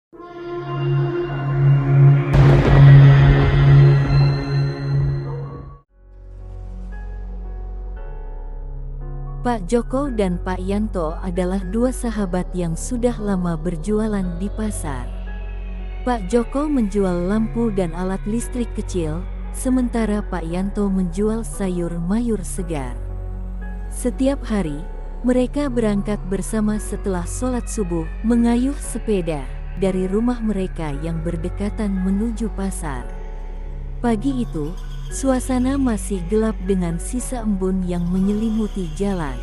Pak Joko dan Pak Yanto adalah dua sahabat yang sudah lama berjualan di pasar. Pak Joko menjual lampu dan alat listrik kecil, sementara Pak Yanto menjual sayur mayur segar. Setiap hari, mereka berangkat bersama setelah sholat subuh, mengayuh sepeda dari rumah mereka yang berdekatan menuju pasar. Pagi itu, suasana masih gelap dengan sisa embun yang menyelimuti jalan.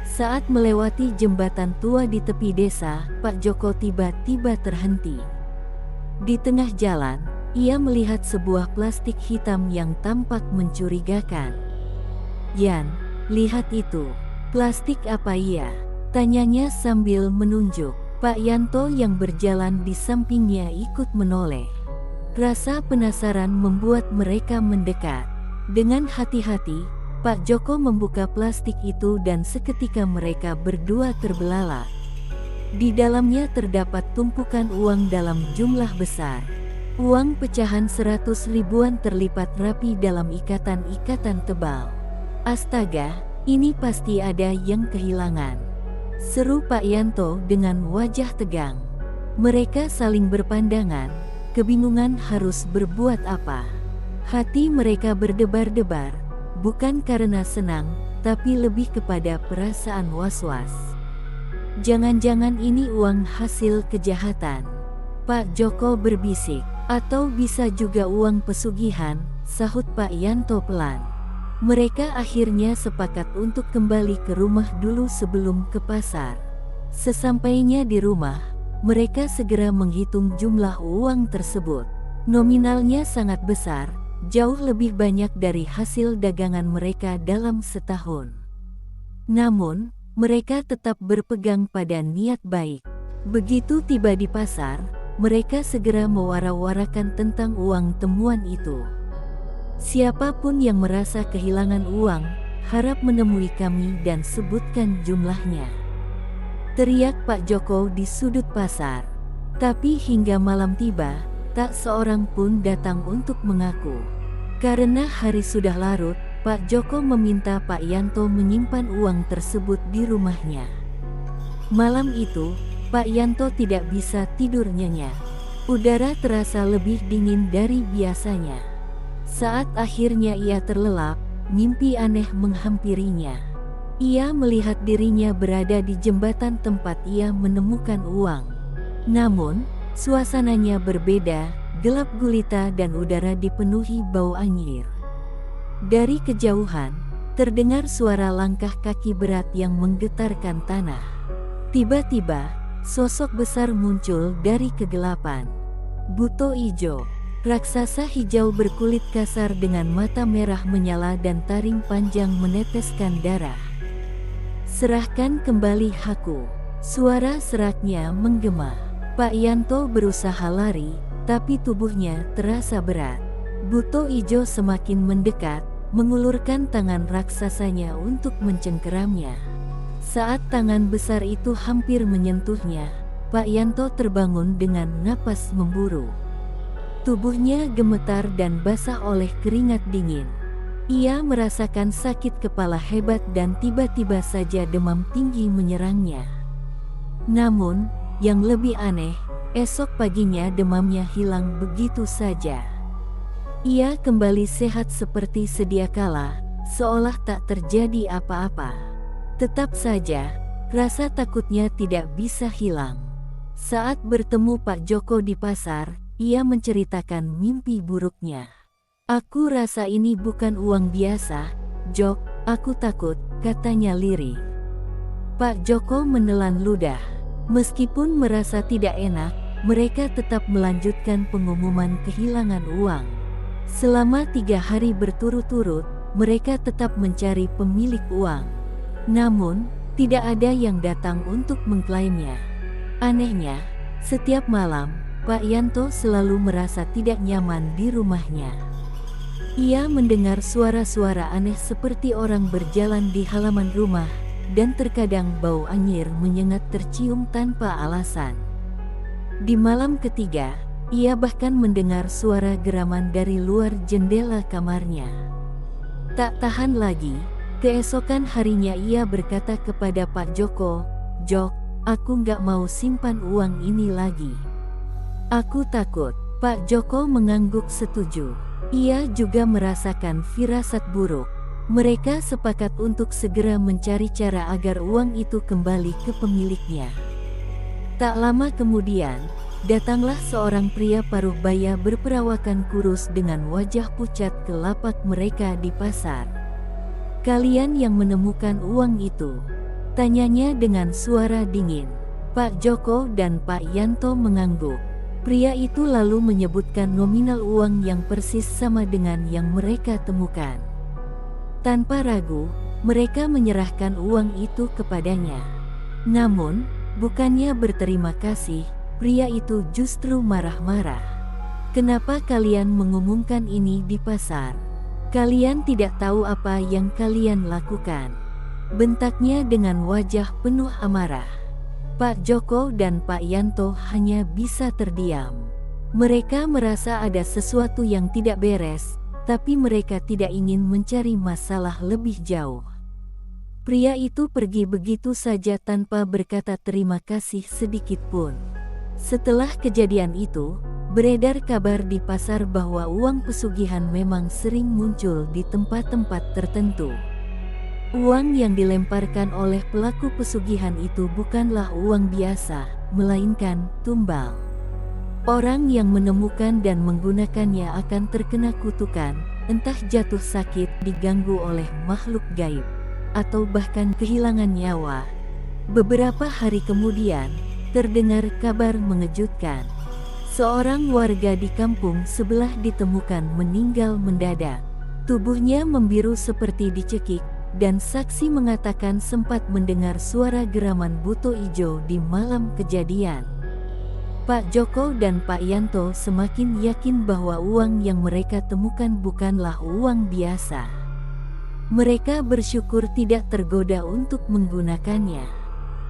Saat melewati jembatan tua di tepi desa, Pak Joko tiba-tiba terhenti. Di tengah jalan, ia melihat sebuah plastik hitam yang tampak mencurigakan. "Yan, lihat itu. Plastik apa ya?" tanyanya sambil menunjuk. Pak Yanto yang berjalan di sampingnya ikut menoleh. Rasa penasaran membuat mereka mendekat. Dengan hati-hati, Pak Joko membuka plastik itu dan seketika mereka berdua terbelalak. Di dalamnya terdapat tumpukan uang dalam jumlah besar. Uang pecahan 100 ribuan terlipat rapi dalam ikatan-ikatan tebal. "Astaga, ini pasti ada yang kehilangan," seru Pak Yanto dengan wajah tegang. Mereka saling berpandangan, kebingungan harus berbuat apa. Hati mereka berdebar-debar, bukan karena senang, tapi lebih kepada perasaan was-was. "Jangan-jangan ini uang hasil kejahatan," Pak Joko berbisik. "Atau bisa juga uang pesugihan," sahut Pak Yanto pelan. Mereka akhirnya sepakat untuk kembali ke rumah dulu sebelum ke pasar. Sesampainya di rumah, mereka segera menghitung jumlah uang tersebut. Nominalnya sangat besar, jauh lebih banyak dari hasil dagangan mereka dalam setahun. Namun, mereka tetap berpegang pada niat baik. Begitu tiba di pasar, mereka segera mewara-warakan tentang uang temuan itu. "Siapapun yang merasa kehilangan uang, harap menemui kami dan sebutkan jumlahnya," teriak Pak Joko di sudut pasar. Tapi hingga malam tiba, tak seorang pun datang untuk mengaku. Karena hari sudah larut, Pak Joko meminta Pak Yanto menyimpan uang tersebut di rumahnya. Malam itu, Pak Yanto tidak bisa tidur nyenyak. Udara terasa lebih dingin dari biasanya. Saat akhirnya ia terlelap, mimpi aneh menghampirinya. Ia melihat dirinya berada di jembatan tempat ia menemukan uang. Namun, suasananya berbeda, gelap gulita dan udara dipenuhi bau anyir. Dari kejauhan, terdengar suara langkah kaki berat yang menggetarkan tanah. Tiba-tiba, sosok besar muncul dari kegelapan. Buto Ijo, raksasa hijau berkulit kasar dengan mata merah menyala dan taring panjang meneteskan darah. "Serahkan kembali hakku," suara seraknya menggema. Pak Yanto berusaha lari, tapi tubuhnya terasa berat. Buto Ijo semakin mendekat, mengulurkan tangan raksasanya untuk mencengkeramnya. Saat tangan besar itu hampir menyentuhnya, Pak Yanto terbangun dengan napas memburu. Tubuhnya gemetar dan basah oleh keringat dingin. Ia merasakan sakit kepala hebat dan tiba-tiba saja demam tinggi menyerangnya. Namun, yang lebih aneh, esok paginya demamnya hilang begitu saja. Ia kembali sehat seperti sedia kala, seolah tak terjadi apa-apa. Tetap saja, rasa takutnya tidak bisa hilang. Saat bertemu Pak Joko di pasar, ia menceritakan mimpi buruknya. "Aku rasa ini bukan uang biasa, Jok, aku takut," katanya lirih. Pak Joko menelan ludah. Meskipun merasa tidak enak, mereka tetap melanjutkan pengumuman kehilangan uang. Selama 3 hari berturut-turut, mereka tetap mencari pemilik uang. Namun, tidak ada yang datang untuk mengklaimnya. Anehnya, setiap malam, Pak Yanto selalu merasa tidak nyaman di rumahnya. Ia mendengar suara-suara aneh seperti orang berjalan di halaman rumah, dan terkadang bau anyir menyengat tercium tanpa alasan. Di malam ketiga, ia bahkan mendengar suara geraman dari luar jendela kamarnya. Tak tahan lagi, keesokan harinya ia berkata kepada Pak Joko, "Jok, aku nggak mau simpan uang ini lagi. Aku takut." Pak Joko mengangguk setuju. Ia juga merasakan firasat buruk. Mereka sepakat untuk segera mencari cara agar uang itu kembali ke pemiliknya. Tak lama kemudian, datanglah seorang pria paruh baya berperawakan kurus dengan wajah pucat ke lapak mereka di pasar. "Kalian yang menemukan uang itu?" tanyanya dengan suara dingin. Pak Joko dan Pak Yanto mengangguk. Pria itu lalu menyebutkan nominal uang yang persis sama dengan yang mereka temukan. Tanpa ragu, mereka menyerahkan uang itu kepadanya. Namun, bukannya berterima kasih, pria itu justru marah-marah. "Kenapa kalian mengumumkan ini di pasar? Kalian tidak tahu apa yang kalian lakukan," bentaknya dengan wajah penuh amarah. Pak Joko dan Pak Yanto hanya bisa terdiam. Mereka merasa ada sesuatu yang tidak beres, tapi mereka tidak ingin mencari masalah lebih jauh. Pria itu pergi begitu saja tanpa berkata terima kasih sedikit pun. Setelah kejadian itu, beredar kabar di pasar bahwa uang pesugihan memang sering muncul di tempat-tempat tertentu. Uang yang dilemparkan oleh pelaku pesugihan itu bukanlah uang biasa, melainkan tumbal. Orang yang menemukan dan menggunakannya akan terkena kutukan, entah jatuh sakit, diganggu oleh makhluk gaib, atau bahkan kehilangan nyawa. Beberapa hari kemudian, terdengar kabar mengejutkan. Seorang warga di kampung sebelah ditemukan meninggal mendadak. Tubuhnya membiru seperti dicekik, dan saksi mengatakan sempat mendengar suara geraman buto ijo di malam kejadian. Pak Joko dan Pak Yanto semakin yakin bahwa uang yang mereka temukan bukanlah uang biasa. Mereka bersyukur tidak tergoda untuk menggunakannya.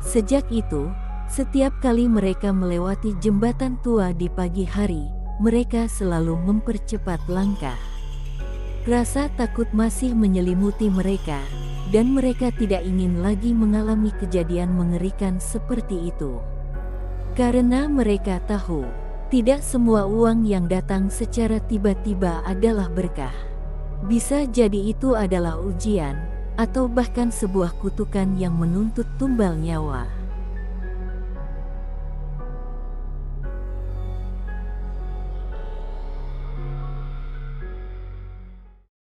Sejak itu, setiap kali mereka melewati jembatan tua di pagi hari, mereka selalu mempercepat langkah. Rasa takut masih menyelimuti mereka, dan mereka tidak ingin lagi mengalami kejadian mengerikan seperti itu. Karena mereka tahu, tidak semua uang yang datang secara tiba-tiba adalah berkah. Bisa jadi itu adalah ujian, atau bahkan sebuah kutukan yang menuntut tumbal nyawa.